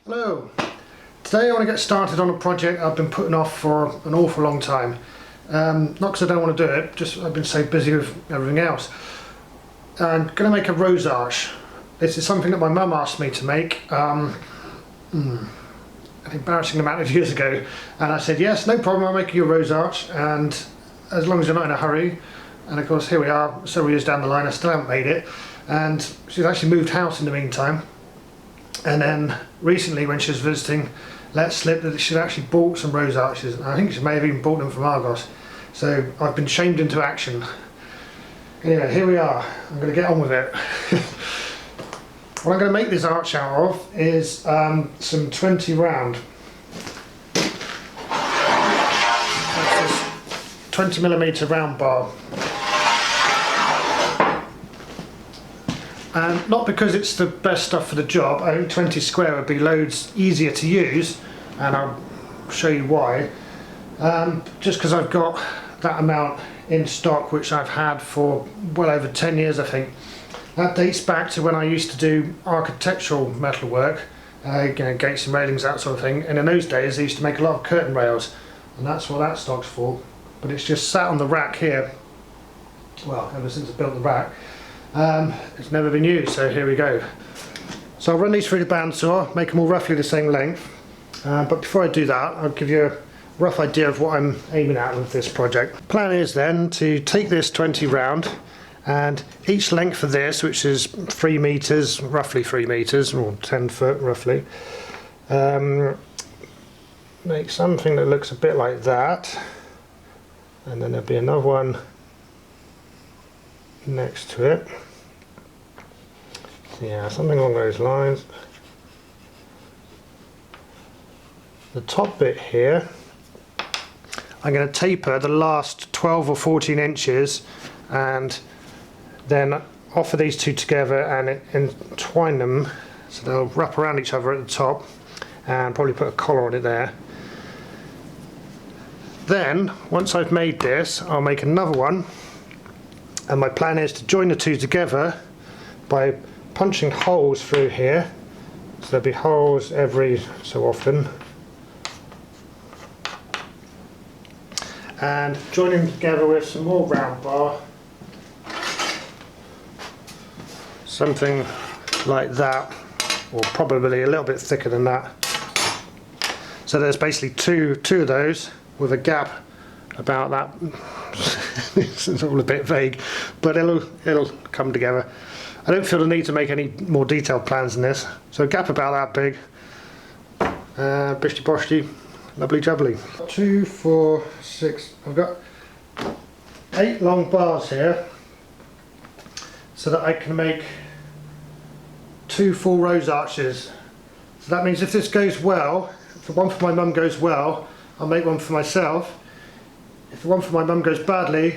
Hello. Today I want to get started on a project I've been putting off for an awful long time. Not because I don't want to do it, just I've been so busy with everything else. I'm going to make a rose arch. This is something that my mum asked me to make an embarrassing amount of years ago, and I said yes, no problem, I'll make you a rose arch, and as long as you're not in a hurry. And of course here we are, several years down the line, I still haven't made it, and she's actually moved house in the meantime. And then recently when she was visiting, let slip that she'd actually bought some rose arches, and I think she may have even bought them from Argos. So I've been shamed into action. Anyway, here we are. I'm going to get on with it. What I'm going to make this arch out of is some 20 round. That's this 20mm round bar. And not because it's the best stuff for the job. I think 20 square would be loads easier to use, and I'll show you why. Just because I've got that amount in stock, which I've had for well over 10 years I think. That dates back to when I used to do architectural metalwork, gates and railings, that sort of thing, and in those days they used to make a lot of curtain rails, and that's what that stock's for. But it's just sat on the rack here, well, ever since I built the rack. It's never been used, so here we go. So I'll run these through the bandsaw, make them all roughly the same length, but before I do that I'll give you a rough idea of what I'm aiming at with this project. Plan is then to take this 20 round, and each length of this, which is 3 meters, roughly 3 meters, or 10 foot roughly, make something that looks a bit like that, and then there'll be another one next to it. Yeah, something along those lines. The top bit here, I'm going to taper the last 12 or 14 inches and then offer these two together and entwine them so they'll wrap around each other at the top, and probably put a collar on it there. Then once I've made this, I'll make another one, and my plan is to join the two together by punching holes through here. So there'll be holes every so often, and joining them together with some more round bar, something like that, or probably a little bit thicker than that. So there's basically two of those with a gap about that. It's all a bit vague, but it'll come together. I don't feel the need to make any more detailed plans than this. So a gap about that big. Bishty boshty, lovely jubbly. 2, 4, 6. I've got 8 long bars here, so that I can make 2 full rose arches. So that means if this goes well, if the one for my mum goes well, I'll make one for myself. If the one for my mum goes badly,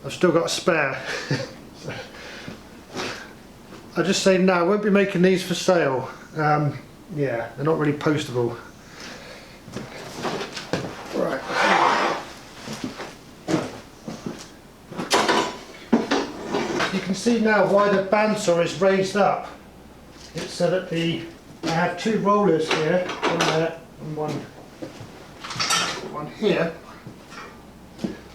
I've still got a spare. So, I just say no, I won't be making these for sale. Yeah, they're not really postable. Right. You can see now why the bandsaw is raised up. It's so that I have 2 rollers here, one there and one here.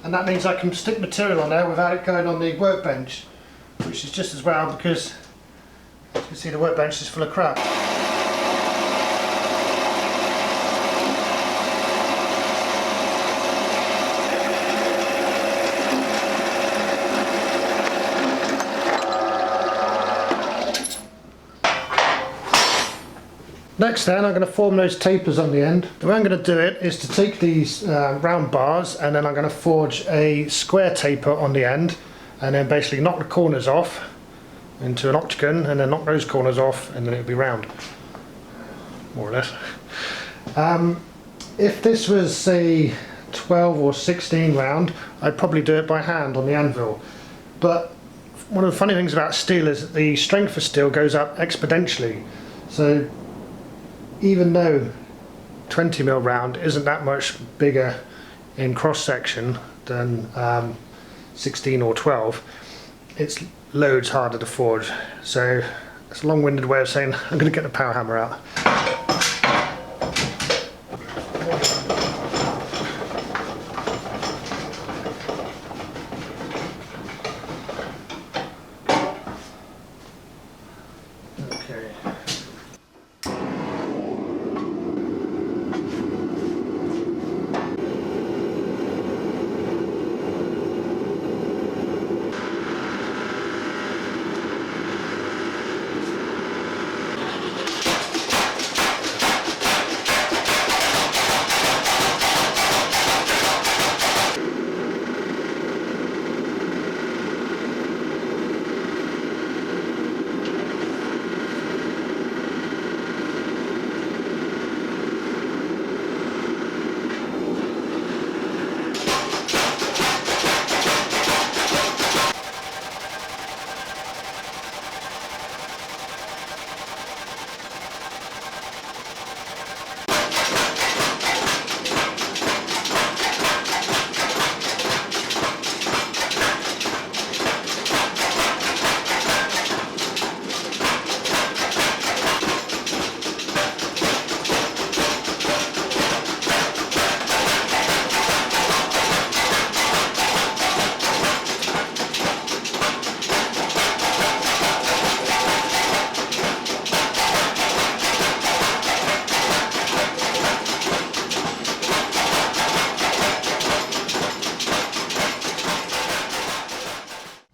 And that means I can stick material on there without it going on the workbench, which is just as well, because as you can see the workbench is full of crap. Next then, I'm going to form those tapers on the end. The way I'm going to do it is to take these round bars, and then I'm going to forge a square taper on the end, and then basically knock the corners off into an octagon, and then knock those corners off, and then it'll be round, more or less. If this was say 12 or 16 round, I'd probably do it by hand on the anvil. But one of the funny things about steel is that the strength of steel goes up exponentially. So even though 20mm round isn't that much bigger in cross section than 16 or 12, it's loads harder to forge. So it's a long-winded way of saying I'm going to get the power hammer out. Okay.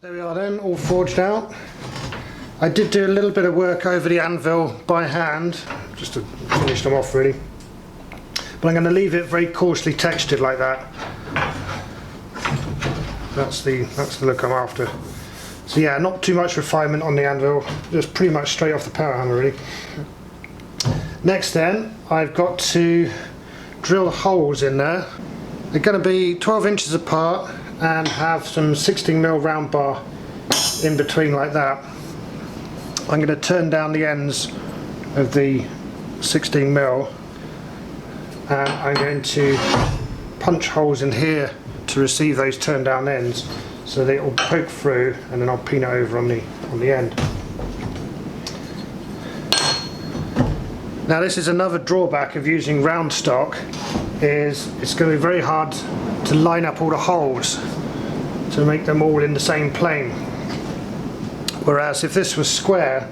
There we are then, all forged out. I did do a little bit of work over the anvil by hand, just to finish them off really. But I'm going to leave it very coarsely textured like that. That's the look I'm after. So yeah, not too much refinement on the anvil, just pretty much straight off the power hammer really. Next then, I've got to drill the holes in there. They're going to be 12 inches apart and have some 16mm round bar in between like that. I'm going to turn down the ends of the 16mm and I'm going to punch holes in here to receive those turned down ends so that it will poke through, and then I'll pin it over on the end. Now this is another drawback of using round stock, is it's going to be very hard to line up all the holes to make them all in the same plane. Whereas if this was square,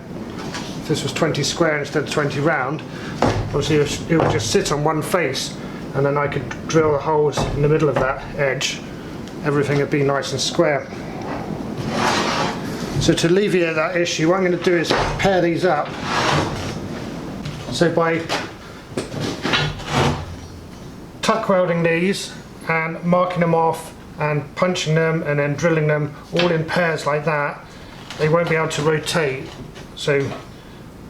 if this was 20 square instead of 20 round, obviously it would just sit on one face, and then I could drill the holes in the middle of that edge. Everything would be nice and square. So to alleviate that issue, what I'm going to do is pair these up. So by tuck welding these and marking them off and punching them and then drilling them all in pairs like that, they won't be able to rotate. So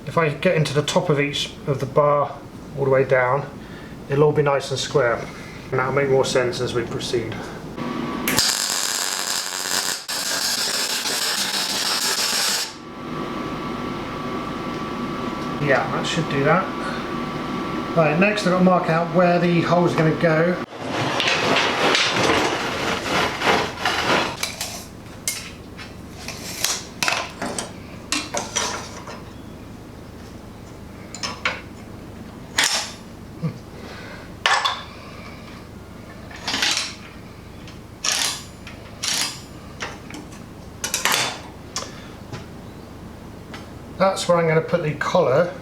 if I get into the top of each of the bar all the way down, it'll all be nice and square, and that'll make more sense as we proceed. Yeah, that should do that. Right, next I've got to mark out where the holes are going to go. That's where I'm going to put the collar.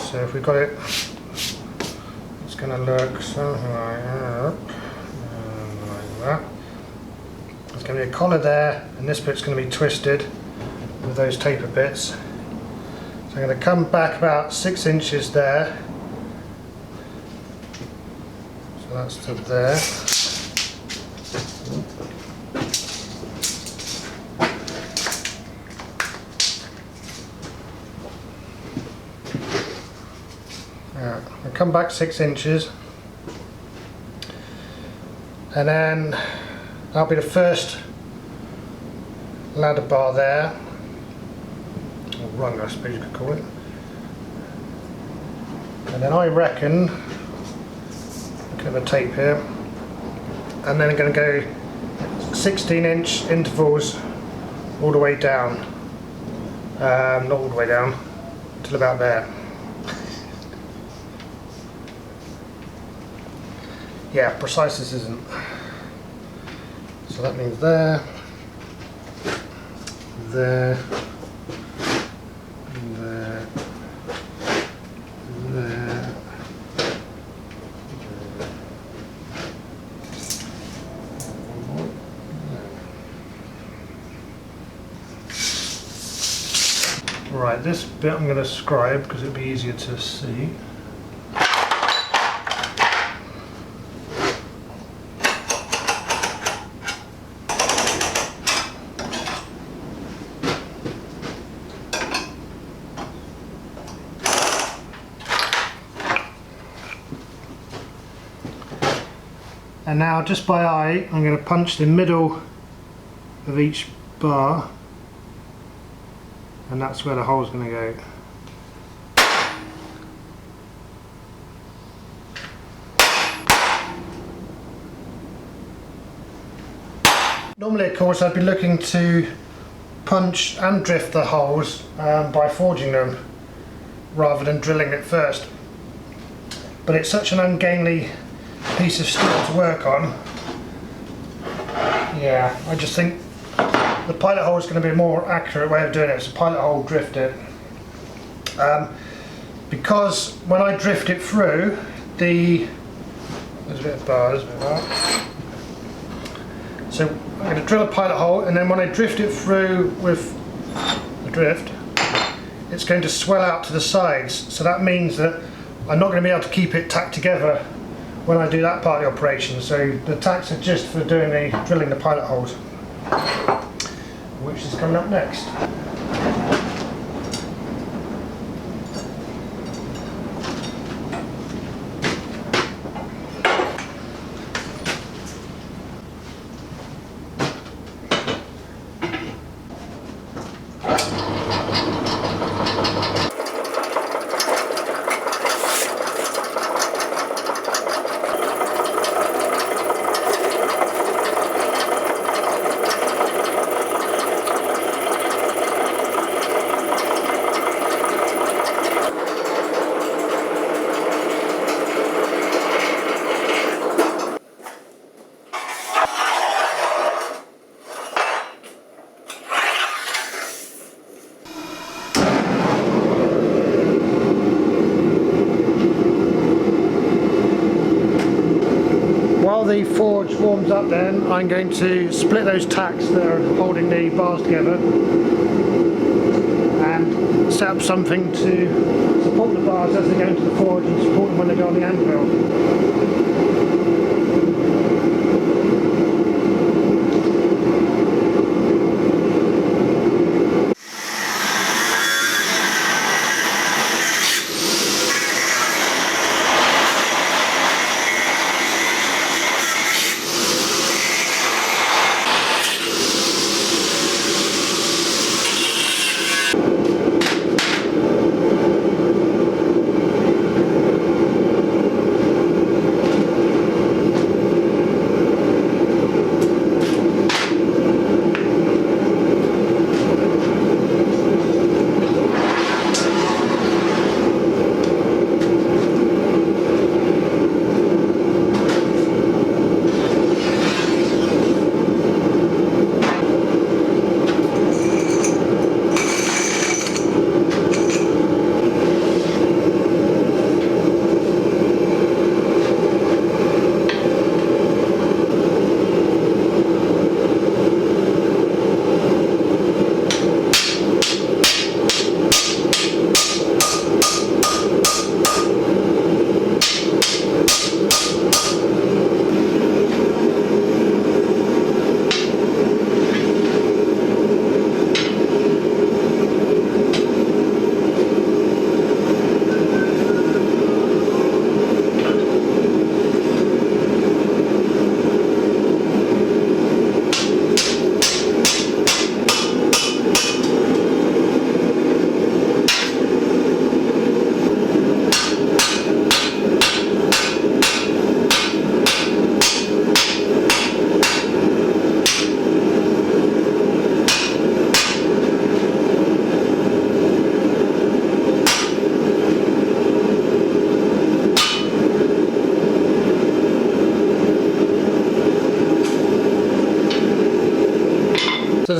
So if we've got it, it's going to look something like that. There's going to be a collar there, and this bit's going to be twisted with those taper bits. So I'm going to come back about 6 inches there. So that's to there. I'll come back 6 inches, and then that'll be the first ladder bar there, or rung I suppose you could call it. And then I reckon, look at the tape here, and then I'm going to go 16-inch intervals all the way down, not all the way down, till about there. Yeah, precise this isn't. So that means there, there, there, there. Right, this bit I'm going to scribe because it'll be easier to see. And now, just by eye, I'm going to punch the middle of each bar, and that's where the hole's going to go. Normally, of course, I'd be looking to punch and drift the holes by forging them rather than drilling it first. But it's such an ungainly piece of steel to work on. Yeah, I just think the pilot hole is going to be a more accurate way of doing it. It's a pilot hole drift it. Because when I drift it through, there's a bit of bar, there's a bit of bar. So I'm going to drill a pilot hole, and then when I drift it through with the drift, it's going to swell out to the sides. So that means that I'm not going to be able to keep it tacked together when I do that part of the operation. So the tacks are just for doing drilling the pilot holes, which is coming up next. While the forge warms up, then I'm going to split those tacks that are holding the bars together and set up something to support the bars as they go into the forge and support them when they go on the anvil.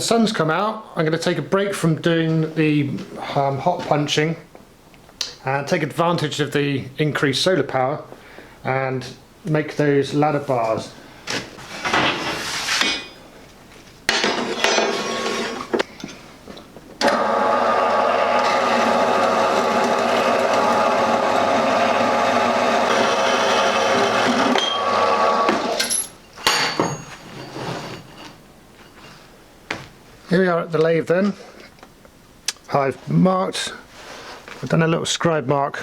sun's come out, I'm going to take a break from doing the hot punching and take advantage of the increased solar power and make those ladder bars. Here we are at the lathe then. I've done a little scribe mark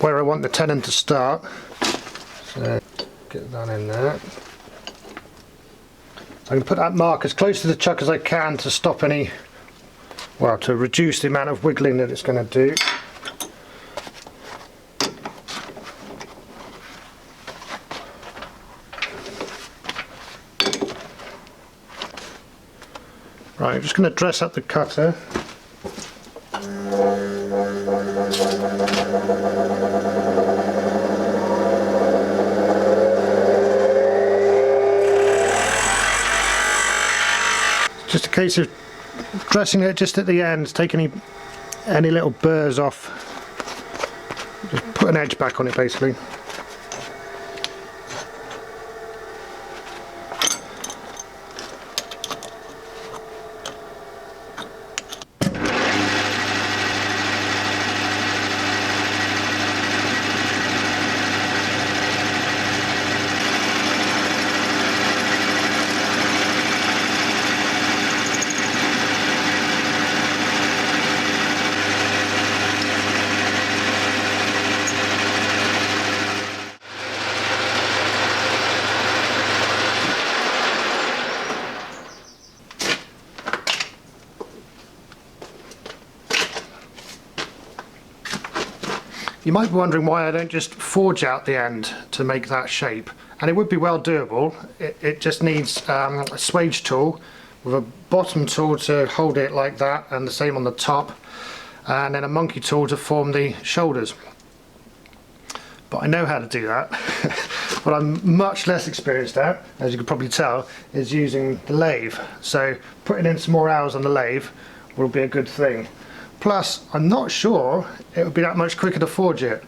where I want the tenon to start. So get that in there. So I can put that mark as close to the chuck as I can to stop to reduce the amount of wiggling that it's going to do. Right, I'm just going to dress up the cutter. Just a case of dressing it just at the ends, take any little burrs off. Just put an edge back on it basically. You might be wondering why I don't just forge out the end to make that shape, and it would be well doable. It just needs a swage tool with a bottom tool to hold it like that, and the same on the top, and then a monkey tool to form the shoulders. But I know how to do that. What I'm much less experienced at, as you can probably tell, is using the lathe. So putting in some more hours on the lathe will be a good thing. Plus, I'm not sure it would be that much quicker to forge it.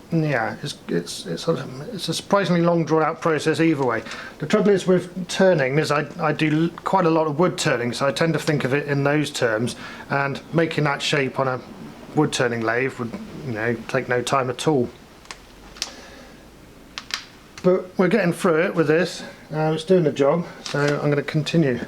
Yeah, it's a surprisingly long drawn out process either way. The trouble is with turning is I do quite a lot of wood turning, so I tend to think of it in those terms, and making that shape on a wood turning lathe would, take no time at all. But we're getting through it with this. It's doing the job, so I'm going to continue.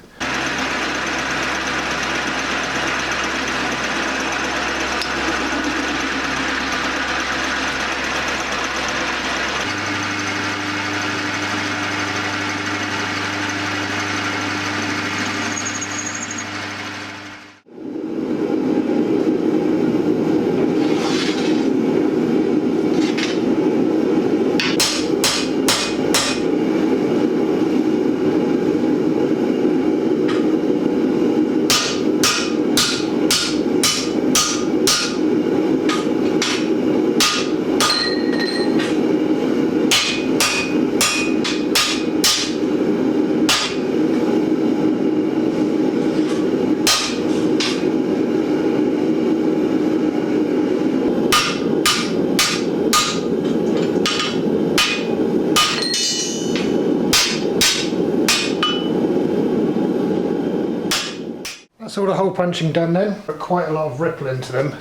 That's all the hole punching done then. But quite a lot of ripple into them.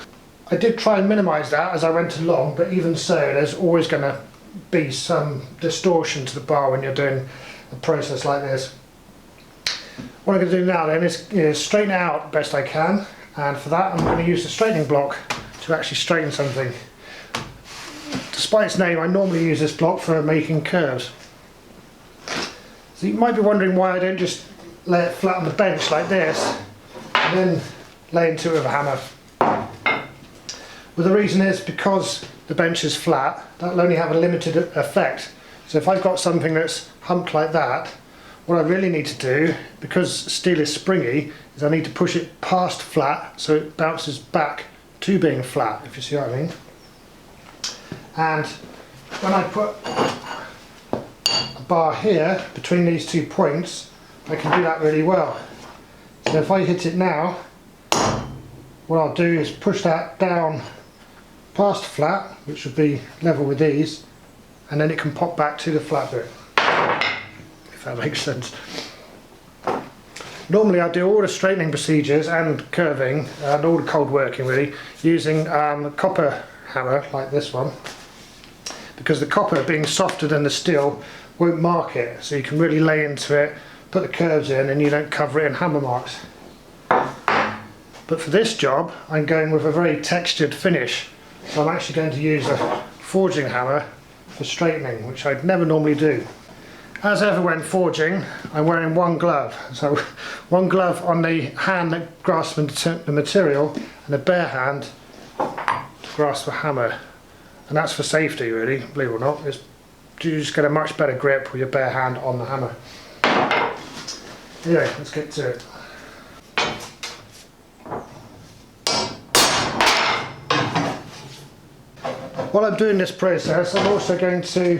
I did try and minimise that as I went along, but even so there's always going to be some distortion to the bar when you're doing a process like this. What I'm going to do now then is straighten it out best I can, and for that I'm going to use the straightening block to actually straighten something. Despite its name, I normally use this block for making curves. So you might be wondering why I don't just lay it flat on the bench like this and then lay into it with a hammer. Well, the reason is because the bench is flat, that'll only have a limited effect. So if I've got something that's humped like that, what I really need to do, because steel is springy, is I need to push it past flat so it bounces back to being flat, if you see what I mean. And when I put a bar here between these 2 points, I can do that really well. So if I hit it now, what I'll do is push that down past the flat, which would be level with these, and then it can pop back to the flat bit, if that makes sense. Normally I do all the straightening procedures and curving and all the cold working really using a copper hammer like this one, because the copper, being softer than the steel, won't mark it, so you can really lay into it, put the curves in, and you don't cover it in hammer marks. But for this job I'm going with a very textured finish, so I'm actually going to use a forging hammer for straightening, which I'd never normally do. As ever when forging, I'm wearing one glove, so one glove on the hand that grasps the material and a bare hand to grasp the hammer, and that's for safety really, believe it or not. You just get a much better grip with your bare hand on the hammer. Anyway, let's get to it. While I'm doing this process, I'm also going to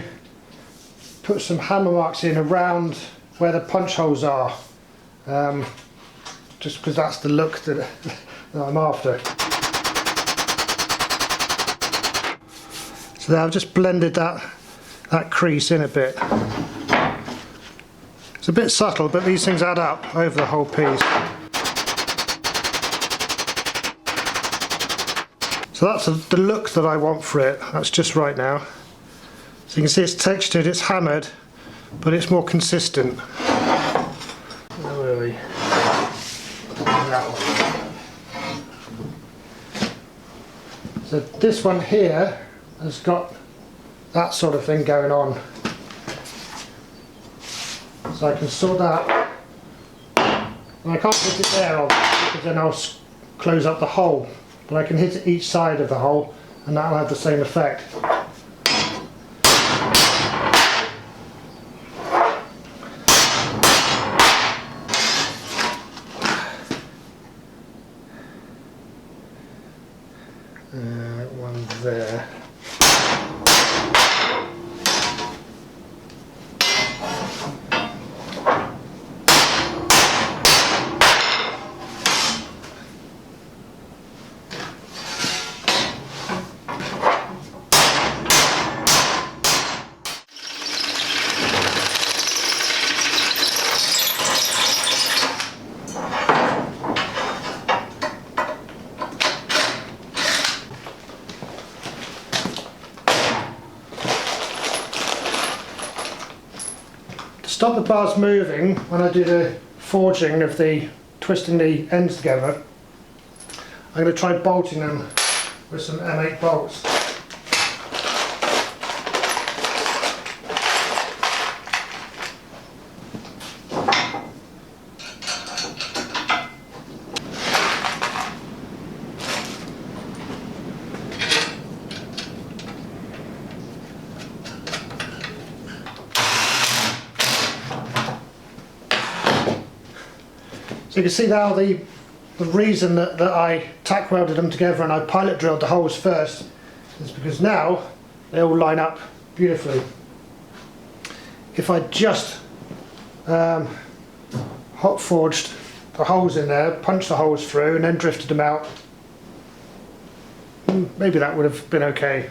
put some hammer marks in around where the punch holes are, just because that's the look that I'm after. So now I've just blended that crease in a bit. It's a bit subtle, but these things add up over the whole piece. So that's the look that I want for it. That's just right now. So you can see it's textured, it's hammered, but it's more consistent. Where were we? That one. So this one here has got that sort of thing going on. So I can sort that. And I can't put it there obviously, because then I'll close up the hole. But I can hit it each side of the hole and that'll have the same effect. One there. Stop the bars moving when I do the forging of the twisting the ends together. I'm going to try bolting them with some M8 bolts. So you can see now the reason that I tack welded them together and I pilot drilled the holes first is because now they all line up beautifully. If I just hot forged the holes in there, punched the holes through and then drifted them out, maybe that would have been okay.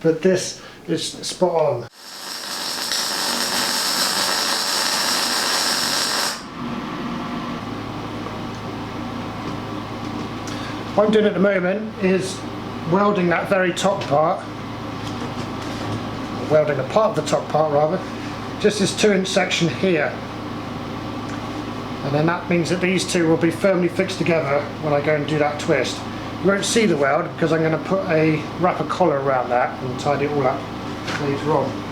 But this is spot on. What I'm doing at the moment is welding that very top part, welding a part of the top part rather, just this 2-inch section here, and then that means that these two will be firmly fixed together when I go and do that twist. You won't see the weld because I'm going to put a wrapper collar around that and tidy it all up later on.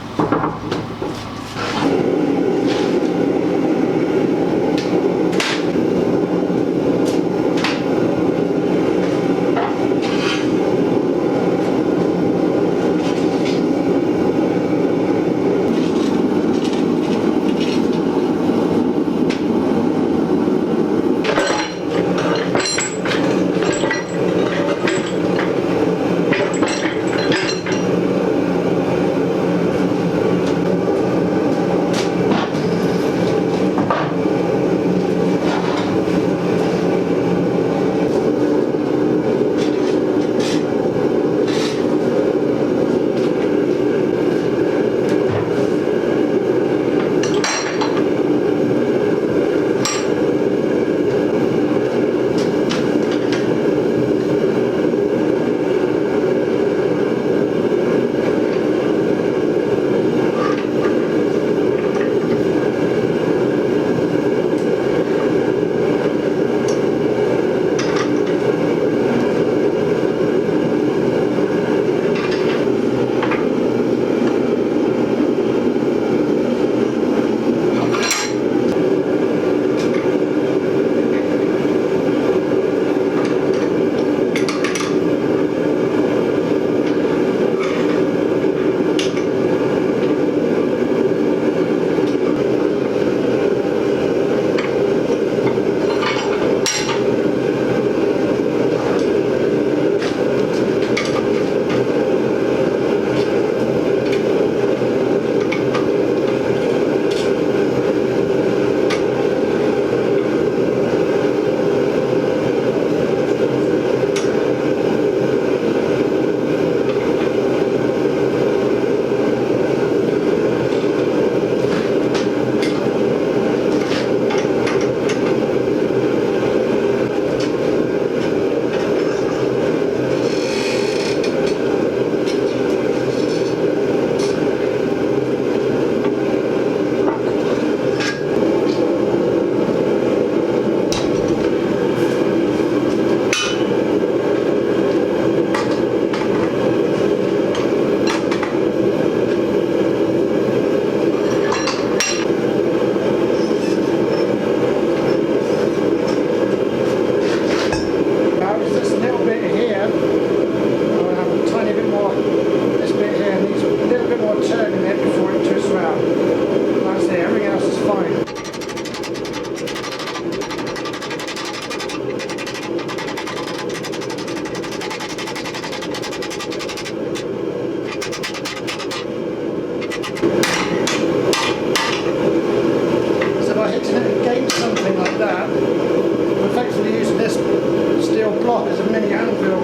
top is a mini anvil,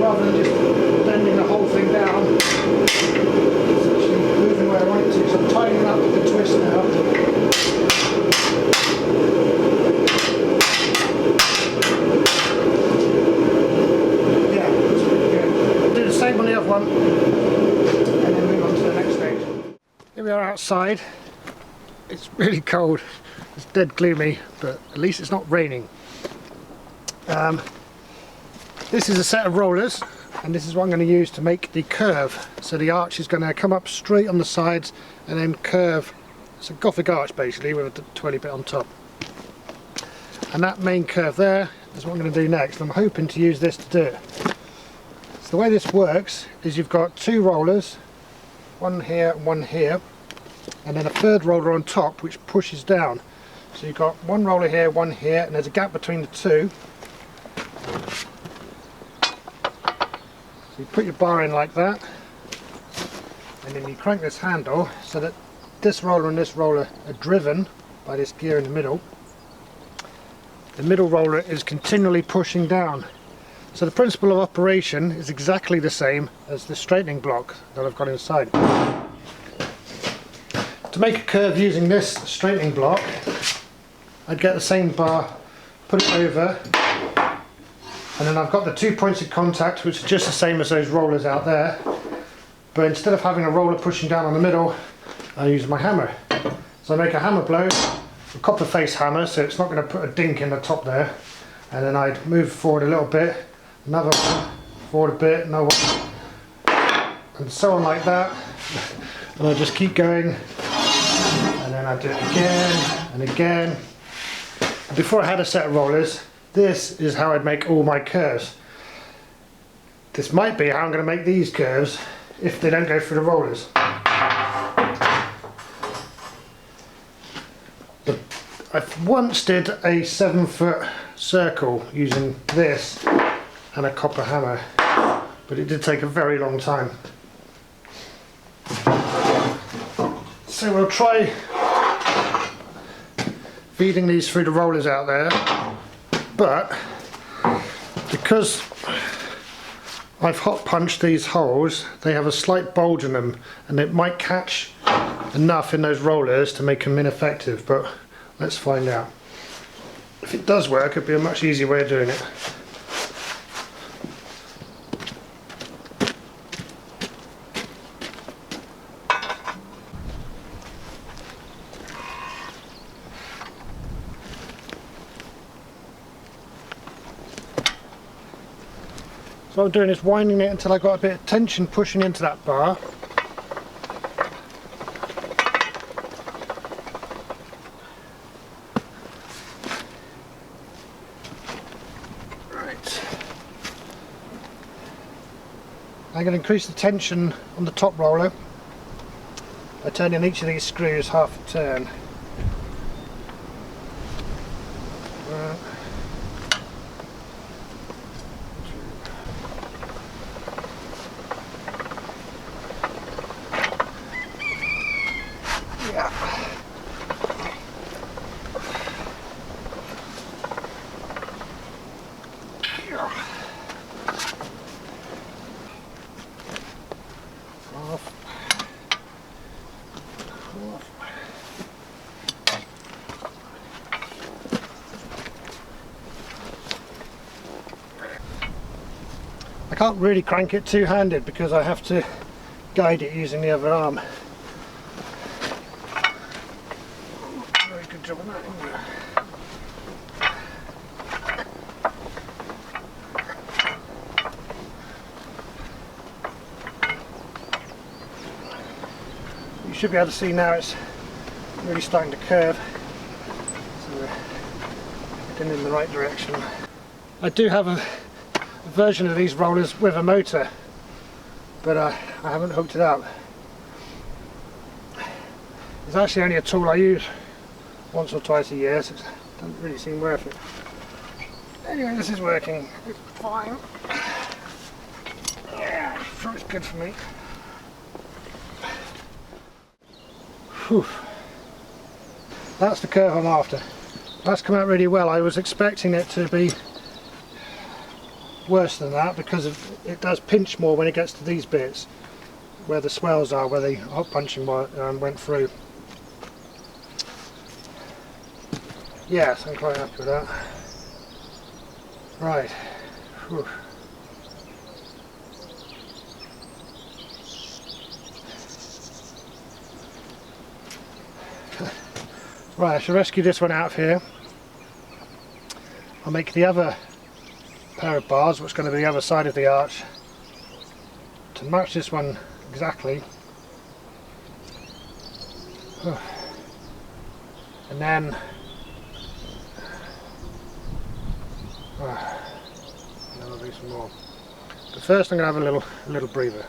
rather than just bending the whole thing down. It's actually moving where I want it to, so I'm tightening up with the twist now. Yeah, that's pretty good. I'll do the same on the other one, and then move on to the next stage. Here we are outside. It's really cold. It's dead gloomy, but at least it's not raining. This is a set of rollers, and this is what I'm going to use to make the curve. So the arch is going to come up straight on the sides and then curve. It's a Gothic arch basically with a twirly bit on top. And that main curve there is what I'm going to do next. I'm hoping to use this to do it. So the way this works is you've got two rollers, one here and one here, and then a third roller on top which pushes down. So you've got one roller here, one here, and there's a gap between the two. So you put your bar in like that, and then you crank this handle so that this roller and this roller are driven by this gear in the middle. The middle roller is continually pushing down. So the principle of operation is exactly the same as the straightening block that I've got inside. To make a curve using this straightening block, I'd get the same bar, put it over, and then I've got the 2 points of contact, which are just the same as those rollers out there, but instead of having a roller pushing down on the middle, I use my hammer. So I make a hammer blow, a copper face hammer, so it's not going to put a dink in the top there, and then I'd move forward a little bit, another one, forward a bit, another one, and so on like that, and I just keep going, and then I do it again and again. Before I had a set of rollers, this is how I'd make all my curves. This might be how I'm going to make these curves if they don't go through the rollers. I once did a 7-foot circle using this and a copper hammer, but it did take a very long time. So we'll try feeding these through the rollers out there, but because I've hot punched these holes, they have a slight bulge in them, and it might catch enough in those rollers to make them ineffective, but let's find out. If it does work, it'd be a much easier way of doing it. So what I'm doing is winding it until I got a bit of tension pushing into that bar. Right. I'm going to increase the tension on the top roller by turning each of these screws half a turn. I can't really crank it two-handed because I have to guide it using the other arm. Very good job on that, isn't it? You should be able to see now it's really starting to curve, so we're heading in the right direction. I do have a version of these rollers with a motor, but I haven't hooked it up. It's actually only a tool I use once or twice a year, so it doesn't really seem worth it. Anyway, this is working. It's fine. Yeah, I'm sure it's good for me. Whew. That's the curve I'm after. That's come out really well. I was expecting it to be worse than that because it does pinch more when it gets to these bits where the swells are, where the hot punching went through. Yes, I'm quite happy with that. Right. Whew. Right, I shall rescue this one out of here. I'll make the other pair of bars, which is going to be the other side of the arch, to match this one exactly. And then I'll do some more. But first I'm going to have a little breather.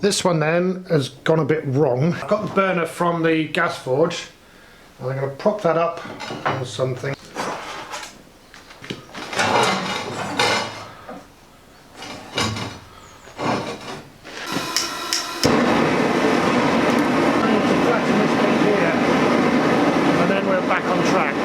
This one then has gone a bit wrong. I've got the burner from the gas forge and I'm going to prop that up on something. Flatten this bit here and then we're back on track.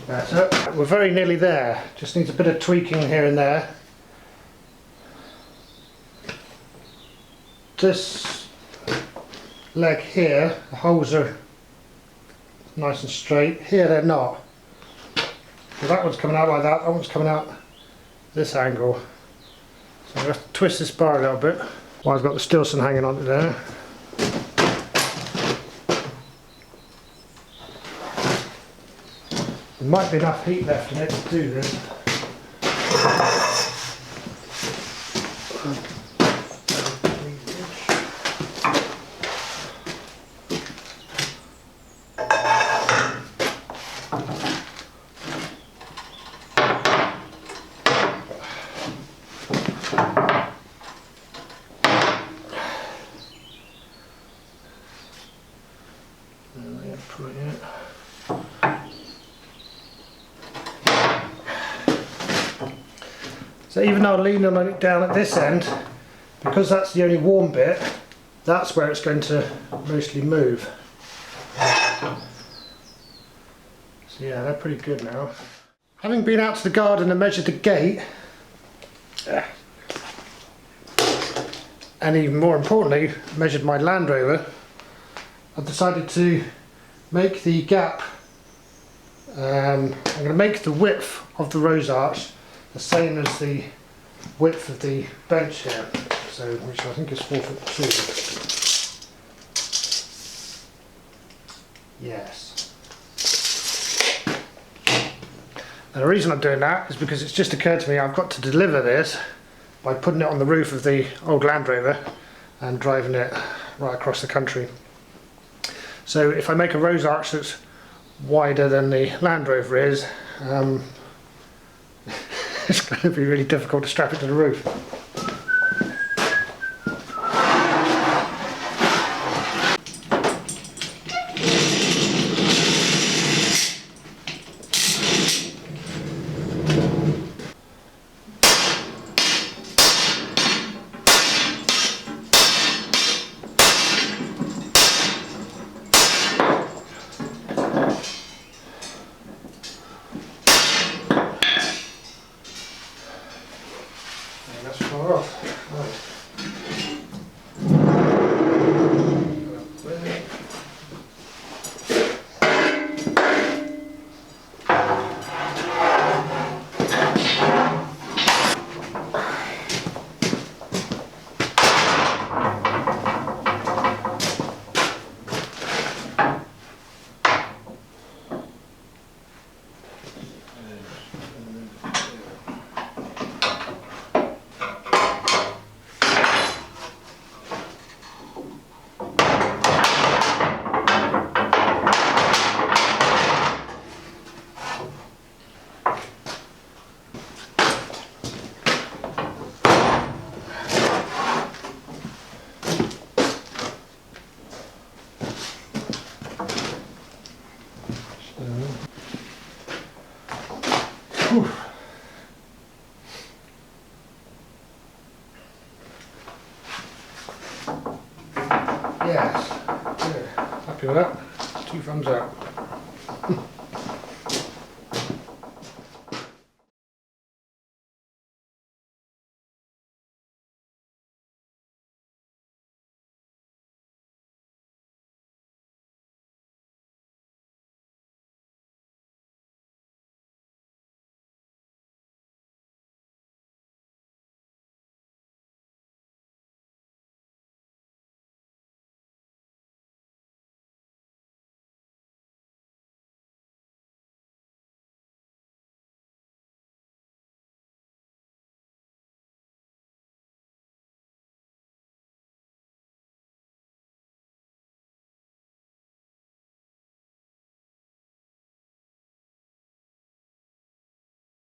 Better. We're very nearly there, just needs a bit of tweaking here and there. This leg here, the holes are nice and straight. Here they're not. So that one's coming out like that, that one's coming out this angle. So I'm going to have to twist this bar a little bit while I've got the Stilson hanging onto there. There might be enough heat left in it to do this. So even though I'm leaning on it down at this end, because that's the only warm bit, that's where it's going to mostly move. So yeah, they're pretty good now. Having been out to the garden and measured the gate, and even more importantly, measured my Land Rover, I've decided to make the gap, I'm going to make the width of the rose arch the same as the width of the bench here, so which I think is 4'2". Yes. And the reason I'm doing that is because it's just occurred to me I've got to deliver this by putting it on the roof of the old Land Rover and driving it right across the country. So if I make a rose arch that's wider than the Land Rover is, it's going to be really difficult to strap it to the roof. That's far off. Right. Whew. Yes, good. Happy with that. 2 thumbs up.